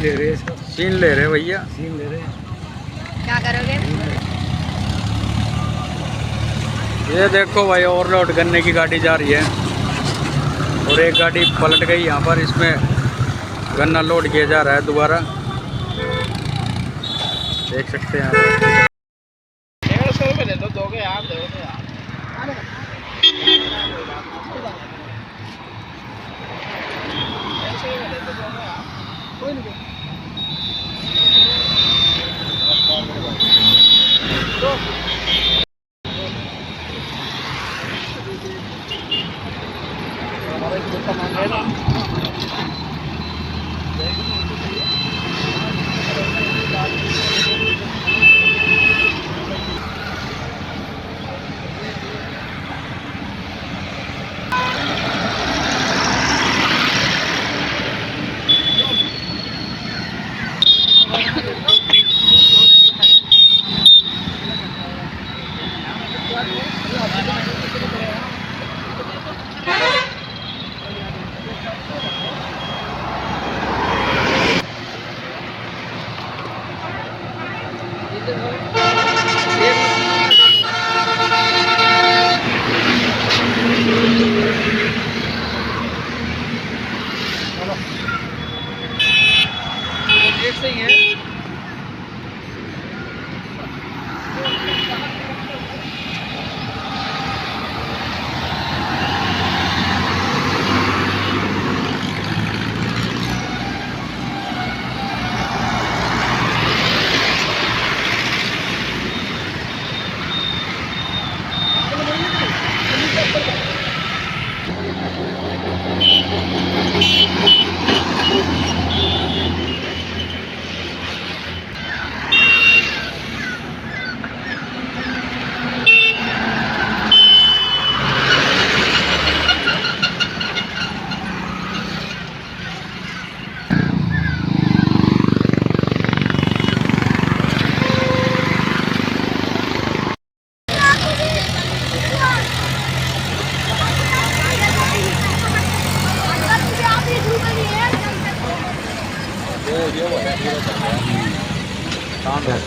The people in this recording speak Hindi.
ले रहे हैं, सीन ले रहे भैया, सीन ले रहे हैं। क्या करोगे? ये देखो भाई ओवरलोड करने की गाड़ी जा रही है और एक गाड़ी पलट गई यहाँ पर। इसमें गन्ना लोड किया जा रहा है दोबारा, देख सकते हैं यहाँ पर। 150 रुपये ले लो, दोगे यार, दोगे यार। कोई नहीं सही है। काम है।